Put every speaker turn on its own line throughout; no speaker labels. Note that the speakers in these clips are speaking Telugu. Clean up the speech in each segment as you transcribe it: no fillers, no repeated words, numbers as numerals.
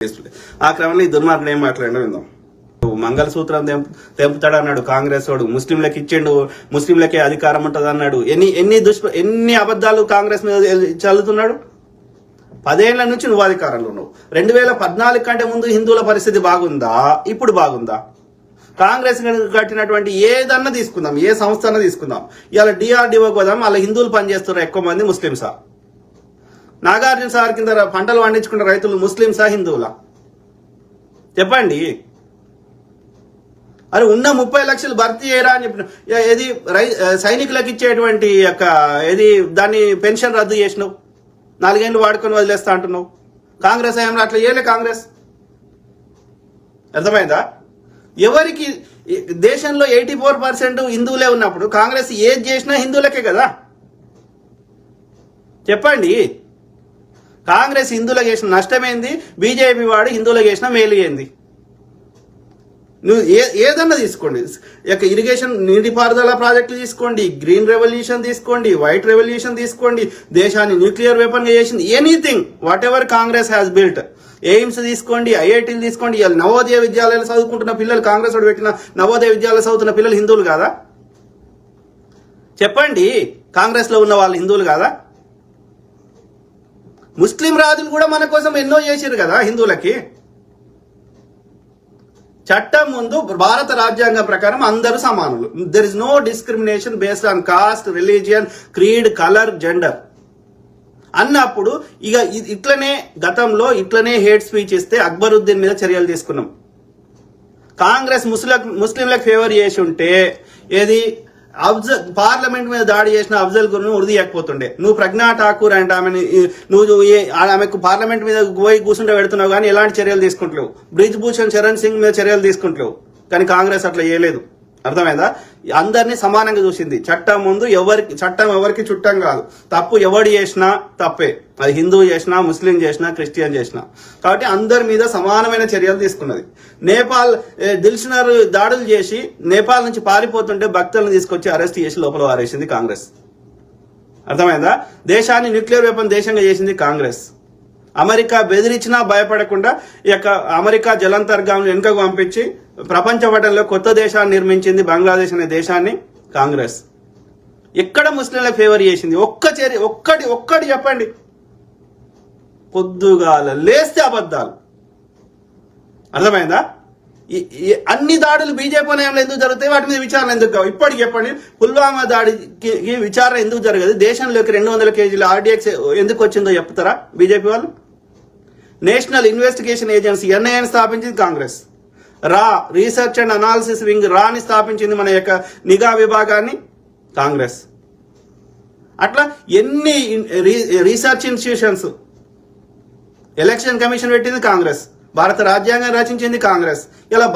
ఆ క్రమంలో ఈ దుర్మార్గుడు ఏం మాట్లాడినా విందాం. మంగళసూత్రం తెంపుతాడు అన్నాడు కాంగ్రెస్ వాడు, ముస్లింలకు ఇచ్చిండు, ముస్లింలకే అధికారం ఉంటది అన్నాడు. ఎన్ని అబద్ధాలు కాంగ్రెస్ మీద చల్లుతున్నాడు. 10 ఏళ్ల నుంచి నువ్వు అధికారంలో ఉన్నావు. 2014 కంటే ముందు హిందువుల పరిస్థితి బాగుందా, ఇప్పుడు బాగుందా? కాంగ్రెస్ కట్టినటువంటి ఏదన్నా తీసుకుందాం, ఏ సంస్థ అన్నా తీసుకుందాం, ఇవాళ DRDOకి పోదాం, వాళ్ళ హిందువులు పనిచేస్తున్నారు ఎక్కువ మంది, ముస్లింసా? నాగార్జున సార్ కింద పంటలు పండించుకున్న రైతులు ముస్లింసా, హిందువులా? చెప్పండి. అరే ఉన్న 30 లక్షలు భర్తీ చేయరా అని చెప్పిన, ఏది సైనికులకు ఇచ్చేటువంటి ఏది దాన్ని పెన్షన్ రద్దు చేసినావు, 4 ఏళ్ళు వాడుకొని వదిలేస్తా అంటున్నావు. కాంగ్రెస్ హయాంలో అట్లా చేయలే. కాంగ్రెస్ అర్థమైందా? ఎవరికి దేశంలో 84% హిందువులే ఉన్నప్పుడు కాంగ్రెస్ ఏది చేసినా హిందువులకే కదా. చెప్పండి. కాంగ్రెస్ హిందువులకు చేసిన నష్టమేంది, బీజేపీ వాడు హిందువులకు చేసిన మేలు ఏంది? నువ్వు ఏదన్నా తీసుకోండి, ఇరిగేషన్ నీటిపారుదల ప్రాజెక్టులు తీసుకోండి, గ్రీన్ రెవల్యూషన్ తీసుకోండి, వైట్ రెవల్యూషన్ తీసుకోండి, దేశాన్ని న్యూక్లియర్ వెపన్ గా చేసింది, anything what ever Congress has built. AIIMS తీసుకోండి, ఐఐటీలు తీసుకోండి. నవోదయ విద్యాలయాలు చదువుకుంటున్న పిల్లలు, కాంగ్రెస్ వాడు పెట్టిన నవోదయ విద్యాలయాలు చదువుతున్న పిల్లలు హిందువులు కాదా? చెప్పండి. కాంగ్రెస్ లో ఉన్న వాళ్ళు హిందువులు కాదా? ముస్లిం రాజులు కూడా మన కోసం ఎన్నో చేశారు కదా హిందువులకి. చట్టం ముందు భారత రాజ్యాంగం ప్రకారం అందరూ సమానులు. There is no discrimination based on caste, religion, creed, colour, gender అన్నప్పుడు ఇక ఇట్లనే గతంలో ఇట్లనే హేట్ స్పీచ్ ఇస్తే అక్బరుద్దీన్ మీద చర్యలు తీసుకున్నాం. కాంగ్రెస్ ముస్లింలకు ఫేవర్ చేసి ఉంటే ఏది పార్లమెంట్ మీద దాడి చేసిన అఫ్జల్ గురును ఉరిదీయకపోతుండే. నువ్వు ప్రజ్ఞా ఠాకూర్ అంటే ఆమెకు పార్లమెంట్ మీద పోయి కూర్చుంటే పెడుతున్నావు, కానీ ఎలాంటి చర్యలు తీసుకుంటలేవు. బ్రిజ్ భూషణ్ శరణ్ సింగ్ మీద చర్యలు తీసుకుంటలేవు. కానీ కాంగ్రెస్ అట్లా చేయలేదు. అర్థమైందా? అందరినీ సమానంగా చూసింది. చట్టం ముందు చట్టం ఎవరికి చుట్టం కాదు. తప్పు ఎవడు చేసినా తప్పే, అది హిందువు చేసినా, ముస్లిం చేసినా, క్రిస్టియన్ చేసినా. కాబట్టి అందరి మీద సమానమైన చర్యలు తీసుకున్నది. నేపాల్ దిల్సుఖ్నగర్ దాడులు చేసి నేపాల్ నుంచి పారిపోతుంటే భక్తులను తీసుకొచ్చి అరెస్ట్ చేసి లోపల వారేసింది కాంగ్రెస్. అర్థమైందా? దేశాన్ని న్యూక్లియర్ వెపన్ దేశంగా చేసింది కాంగ్రెస్. అమెరికా బెదిరించినా భయపడకుండా అమెరికా జలంతర్గాం వెనుకకు పంపించి ప్రపంచ పటంలో కొత్త దేశాన్ని నిర్మించింది, బంగ్లాదేశ్ అనే దేశాన్ని కాంగ్రెస్. ఎక్కడ ముస్లింలకు ఫేవర్ చేసింది? ఒక్కటి చెప్పండి. పొద్దుగాల లేస్తే అబద్ధాలు. అర్థమైందా? అన్ని దాడులు బీజేపీ హయాంలో ఎందుకు జరుగుతాయి? వాటి మీద విచారణ ఎందుకు కావు? ఇప్పటికి చెప్పండి. పుల్వామా దాడికి విచారణ ఎందుకు జరగదు? దేశంలోకి 200 కేజీల RDX ఎందుకు వచ్చిందో చెప్తారా బీజేపీ వాళ్ళు? నేషనల్ ఇన్వెస్టిగేషన్ ఏజెన్సీ NIA స్థాపించింది Congress. Research and analysis wing రాని స్థాపించింది మన నిఘా విభాగాన్ని కాంగ్రెస్. అట్లా ఎన్ని రీసెర్చ్ ఇన్స్టిట్యూషన్స్, ఎలక్షన్ కమిషన్ పెట్టింది కాంగ్రెస్, భారత రాజ్యాంగం రచించింది కాంగ్రెస్. ఇలా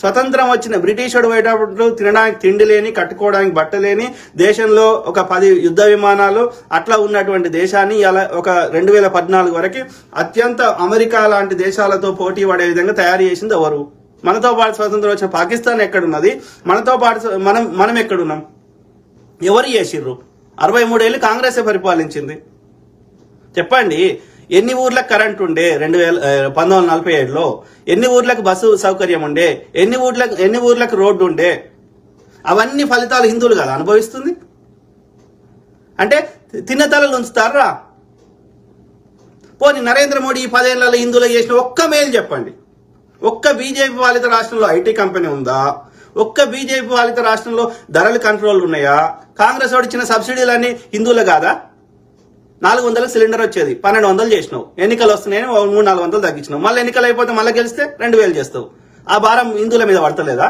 స్వతంత్రం వచ్చిన బ్రిటిష్ వాడు పోయేటప్పుడు తినడానికి తిండి లేని, కట్టుకోవడానికి బట్ట లేని, దేశంలో ఒక 10 యుద్ధ విమానాలు అట్లా ఉన్నటువంటి దేశాన్ని ఇలా ఒక 2014 వరకు అత్యంత అమెరికా లాంటి దేశాలతో పోటీ పడే విధంగా తయారు చేసింది ఎవరు? మనతో పాటు స్వతంత్రం వచ్చిన పాకిస్తాన్ ఎక్కడున్నది? మనతో పాటు మనం ఎక్కడున్నాం? ఎవరు చేసిర్రు? 63 ఏళ్ళు కాంగ్రెసే పరిపాలించింది. చెప్పండి. ఎన్ని ఊర్లకు కరెంట్ ఉండే 1947లో? ఎన్ని ఊర్లకు బస్సు సౌకర్యం ఉండే? ఎన్ని ఊర్లకు రోడ్డు ఉండే? అవన్నీ ఫలితాలు హిందువులు కదా అనుభవిస్తుంది. అంటే తిన్నతలలు ఉంచుతారా? పోనీ నరేంద్ర మోడీ ఈ 10 ఏళ్లలో హిందువులకు చేసిన ఒక్క మేలు చెప్పండి. ఒక్క బీజేపీ పాలిత రాష్ట్రంలో IT కంపెనీ ఉందా? ఒక్క బీజేపీ పాలిత రాష్ట్రంలో ధరలు కంట్రోల్ ఉన్నాయా? కాంగ్రెస్ వాడు ఇచ్చిన సబ్సిడీలన్నీ హిందువులు కాదా? 400 సిలిండర్ వచ్చేది, 1200 చేసినావు. ఎన్నికలు వస్తున్నాయని 300-400 తగ్గించినావు. మళ్ళీ ఎన్నికలు అయిపోతే మళ్ళీ గెలిస్తే 2000 చేస్తావు. ఆ భారం హిందువుల మీద పడతలేదా?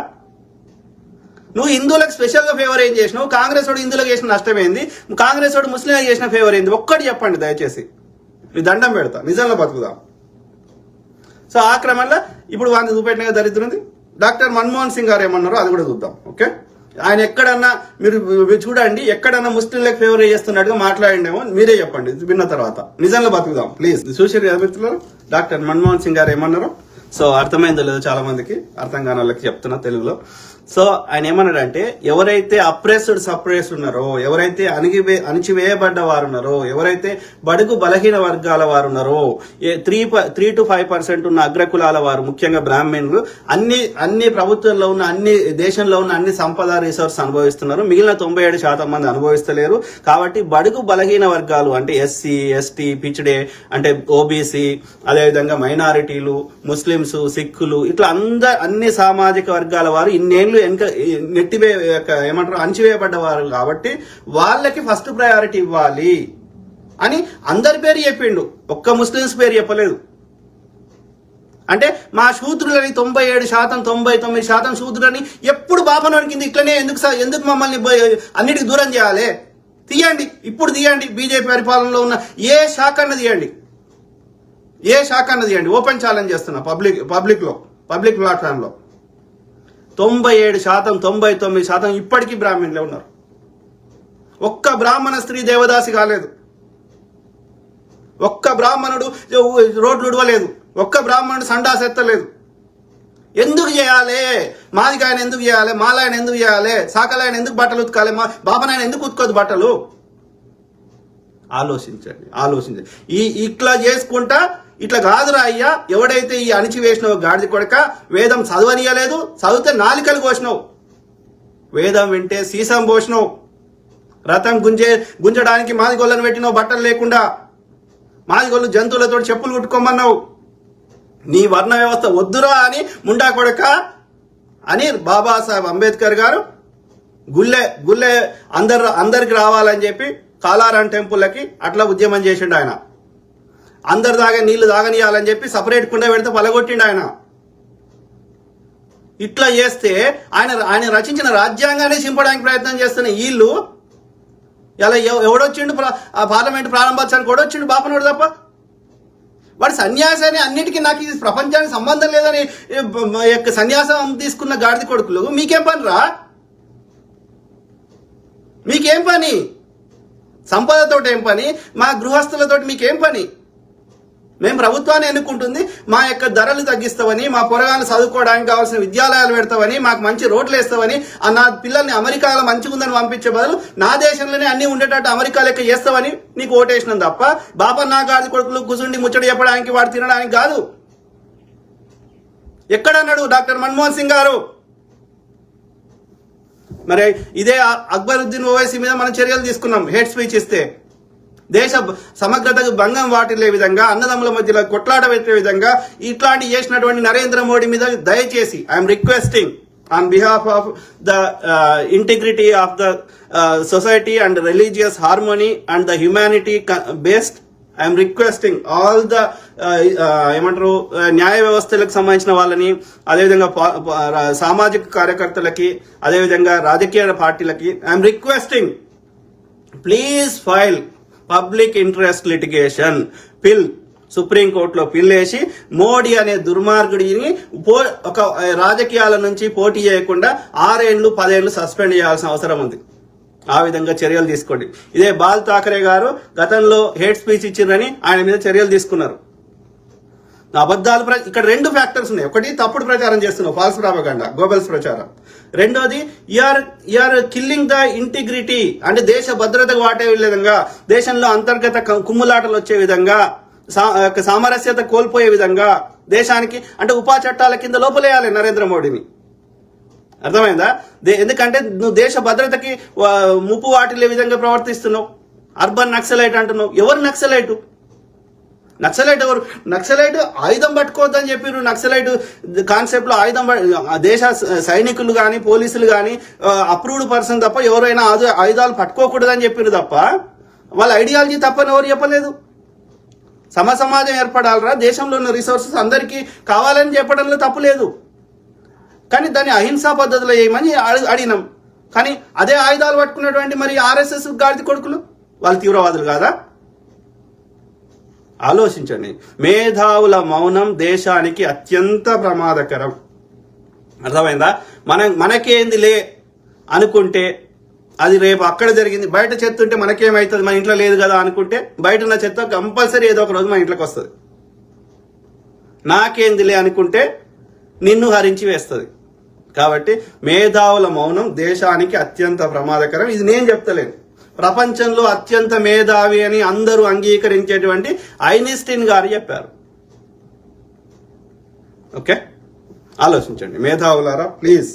నువ్వు హిందువులకు స్పెషల్ గా ఫేవర్ ఏం చేసినావు? కాంగ్రెస్ వాడు హిందువులకు చేసిన నష్టం ఏంది? కాంగ్రెస్ వాడు ముస్లింలకు చేసిన ఫేవర్ ఏంది? ఒక్కటి చెప్పండి దయచేసి. నీ దండం పెడతా, నిజంలో బతుకుదాం. సో ఆ క్రమంలో ఇప్పుడు వాడిని చూపెట్టిన దరిద్రుంది. డాక్టర్ మన్మోహన్ సింగ్ గారు ఏమన్నారో అది కూడా చూద్దాం. ఓకే, ఆయన ఎక్కడన్నా మీరు చూడండి, ఎక్కడన్నా ముస్లింలకు ఫేవర్ చేస్తున్నట్టుగా మాట్లాడిండేమో మీరే చెప్పండి విన్న తర్వాత. నిజంగా బతుకుదాం ప్లీజ్. చూసారు కదా మిత్రులు డాక్టర్ మన్మోహన్ సింగ్ గారు ఏమన్నారో? సో అర్థమైందో లేదో చాలా మందికి, అర్థం కాని వాళ్ళకి చెప్తున్నా తెలుగులో. సో ఆయన ఏమన్నాడంటే, ఎవరైతే అప్రెస్డ్ సప్రెస్డ్ ఉన్నారో, ఎవరైతే అణిచివేయబడ్డ వారు ఉన్నారో, ఎవరైతే బడుగు బలహీన వర్గాల వారు ఉన్నారో, 3 to 5% ఉన్న అగ్రకులాల వారు, ముఖ్యంగా బ్రాహ్మణులు అన్ని ప్రభుత్వంలో ఉన్న దేశంలో ఉన్న అన్ని సంపద రిసోర్స్ అనుభవిస్తున్నారు. మిగిలిన 97% మంది అనుభవిస్తలేరు. కాబట్టి బడుగు బలహీన వర్గాలు అంటే ఎస్సీ, ఎస్టీ, పిచ్డే అంటే ఓబీసీ, అదేవిధంగా మైనారిటీలు, ముస్లింస్, సిక్కులు, ఇట్లా అన్ని సామాజిక వర్గాల వారు ఇన్నేళ్లు ఏమంటారు అణచివేయబడ్డవారు. కాబట్టి వాళ్ళకి ఫస్ట్ ప్రయారిటీ ఇవ్వాలి అని అందరి పేరు చెప్పిండు, ఒక్క ముస్లింస్ పేరు చెప్పలేదు. అంటే మా శూద్రులని 97%, 99% శూద్రులని ఎప్పుడు బాపనోడి కింద ఇట్లనే ఎందుకు మమ్మల్ని అన్నిటికీ దూరం చేయాలి? తీయండి, ఇప్పుడు తీయండి. బీజేపీ పరిపాలనలో ఉన్న ఏ శాఖ అన్న తీయండి, ఓపెన్ ఛాలెంజ్ చేస్తున్నా పబ్లిక్ ప్లాట్ఫామ్ లో. 97%, 99% ఇప్పటికీ బ్రాహ్మణులే ఉన్నారు. ఒక్క బ్రాహ్మణ స్త్రీ దేవదాసి కాలేదు, ఒక్క బ్రాహ్మణుడు రోడ్లు ఉడవలేదు, ఒక్క బ్రాహ్మణుడు సండాస్ ఎత్తలేదు. ఎందుకు చేయాలి? మాదిగాయన ఎందుకు చేయాలి? మాలాయన ఎందుకు చేయాలి? సాకలాయన ఎందుకు బట్టలు ఉతకాలి? బాబనాయన ఎందుకు ఉతుకోదు బట్టలు? ఆలోచించండి. ఇట్లా చేసుకుంటా ఇట్లా కాదురా అయ్యా, ఎవడైతే ఈ అణిచివేసినావు గాడిద కొడక, వేదం చదవనీయలేదు, చదివితే నాలికలు కోసినావు, వేదం వింటే సీసం పోసినావు, రథం గుంజడానికి మాదిగొల్లను పెట్టినావు బట్టలు లేకుండా, మాదిగొల్లు జంతువులతో చెప్పులు కుట్టుకోమన్నావు. నీ వర్ణ వ్యవస్థ వద్దురా అని ముండా కొడక అని బాబాసాహెబ్ అంబేద్కర్ గారు గుల్లె అందరికి రావాలని చెప్పి కాలారాం టెంపుల్లకి అట్లా ఉద్యమం చేసిండు ఆయన. అందరు నీళ్లు తాగనియాలని చెప్పి సపరేట్ కుండ పెడితే పలగొట్టిండు ఆయన. ఇట్లా చేస్తే ఆయన రచించిన రాజ్యాంగాన్ని చింపడానికి ప్రయత్నం చేస్తున్న వీళ్ళు ఇలా ఎవడొచ్చిండు పార్లమెంట్ ప్రారంభోత్సవానికి ఎవడొచ్చిండు? బాపనోడు తప్ప. వాడు సన్యాసాన్ని అన్నిటికీ నాకు ఇది ప్రపంచానికి సంబంధం లేదని సన్యాసం తీసుకున్న గాడిద కొడుకులు మీకేం పని రా? మీకేం పని? సంపదతో ఏం పని? మా గృహస్థులతోటి మీకేం పని? మేము ప్రభుత్వాన్ని ఎన్నుకుంటుంది మా యొక్క ధరలు తగ్గిస్తామని, మా పొరగాన్ని చదువుకోవడానికి కావాల్సిన విద్యాలయాలు పెడతామని, మాకు మంచి రోడ్లు వేస్తామని, నా పిల్లల్ని అమెరికాలో మంచిగుందని పంపించే బదులు నా దేశంలోనే అన్ని ఉండేటట్టు అమెరికా లెక్క చేస్తామని నీకు ఓటేసినాం తప్ప బాపన్న గాడి కొడుకులు కుసుండి ముచ్చడి చెప్పడానికి, వాడు తినడానికి కాదు. ఎక్కడన్నాడు డాక్టర్ మన్మోహన్ సింగ్ గారు? మరి ఇదే అక్బరుద్దీన్ ఓవైసీ మీద మనం చర్యలు తీసుకున్నాం, హేట్ స్పీచ్ ఇస్తే. దేశ సమగ్రతకు భంగం వాటిల్లే విధంగా, అన్నదమ్ముల మధ్యలో కొట్లాట పెట్టే విధంగా ఇట్లాంటి చేసినటువంటి నరేంద్ర మోడీ మీద దయచేసి I'm requesting on behalf of the integrity of the society and religious harmony and the humanity based, I'm requesting all the ఏమంటారు న్యాయ వ్యవస్థలకు సంబంధించిన వాళ్ళని, అదేవిధంగా సామాజిక కార్యకర్తలకి, అదేవిధంగా రాజకీయ పార్టీలకి I'm requesting, please file public interest litigation పిల్. సుప్రీంకోర్టులో పిల్ వేసి మోడీ అనే దుర్మార్గుడిని ఒక రాజకీయాల నుంచి పోటీ చేయకుండా 6 ఏళ్లు 10 ఏళ్లు సస్పెండ్ చేయాల్సిన అవసరం ఉంది. ఆ విధంగా చర్యలు తీసుకోండి. ఇదే బాల్ ఠాకరే గారు గతంలో హేట్ స్పీచ్ ఇచ్చిందని ఆయన మీద చర్యలు తీసుకున్నారు. అబద్ధాలు ఇక్కడ 2 ఫ్యాక్టర్స్ ఉన్నాయి. ఒకటి, తప్పుడు ప్రచారం చేస్తున్నావు, ఫాల్స్ ప్రాపగాండా, గోబెల్స్ ప్రచారం. రెండోది, యూఆర్ కిల్లింగ్ ద ఇంటిగ్రిటీ, అంటే దేశ భద్రతకు వాటే విధంగా, దేశంలో అంతర్గత కుమ్ములాటలు వచ్చే విధంగా, సామరస్యత కోల్పోయే విధంగా దేశానికి అంటే ఉపా చట్టాల కింద లోపలేయాలి నరేంద్ర మోడీని. అర్థమైందా? ఎందుకంటే నువ్వు దేశ భద్రతకి ముప్పు వాటిల్లే విధంగా ప్రవర్తిస్తున్నావు. అర్బన్ నక్సలైట్ అంటున్నావు. ఎవరు నక్సలైట్? ఎవరు నక్సలైట్? ఆయుధం పట్టుకోవద్దని చెప్పారు. నక్సలైట్ కాన్సెప్ట్ లో దేశ సైనికులు కానీ పోలీసులు కానీ అప్రూవ్డ్ పర్సన్ తప్ప ఎవరైనా ఆయుధాలు పట్టుకోకూడదని చెప్పారు తప్ప వాళ్ళ ఐడియాలజీ తప్పని ఎవరు చెప్పలేదు. సమాజం ఏర్పడాలరా, దేశంలో ఉన్న రిసోర్సెస్ అందరికీ కావాలని చెప్పడంలో తప్పు లేదు, కానీ దాన్ని అహింసా పద్ధతిలో చేయమని అడిగినాం. కానీ అదే ఆయుధాలు పట్టుకున్నటువంటి మరి ఆర్ఎస్ఎస్ గాడిద కొడుకులు వాళ్ళు తీవ్రవాదులు కాదా? ఆలోచించండి. మేధావుల మౌనం దేశానికి అత్యంత ప్రమాదకరం. అర్థమైందా? మనకేందిలే అనుకుంటే అది రేపు అక్కడ జరిగింది, బయట చెత్త ఉంటే మనకేమవుతుంది, మన ఇంట్లో లేదు కదా అనుకుంటే బయట ఉన్న చెత్త కంపల్సరీ ఏదో ఒక రోజు మన ఇంట్లోకి వస్తుంది. నాకేందిలే అనుకుంటే నిన్ను హరించి వేస్తుంది. కాబట్టి మేధావుల మౌనం దేశానికి అత్యంత ప్రమాదకరం. ఇది నేను చెప్తలేను, ప్రపంచంలో అత్యంత మేధావి అని అందరూ అంగీకరించేటువంటి ఐన్స్టీన్ గారు చెప్పారు. ఓకే, ఆలోచించండి మేధావులారా, ప్లీజ్.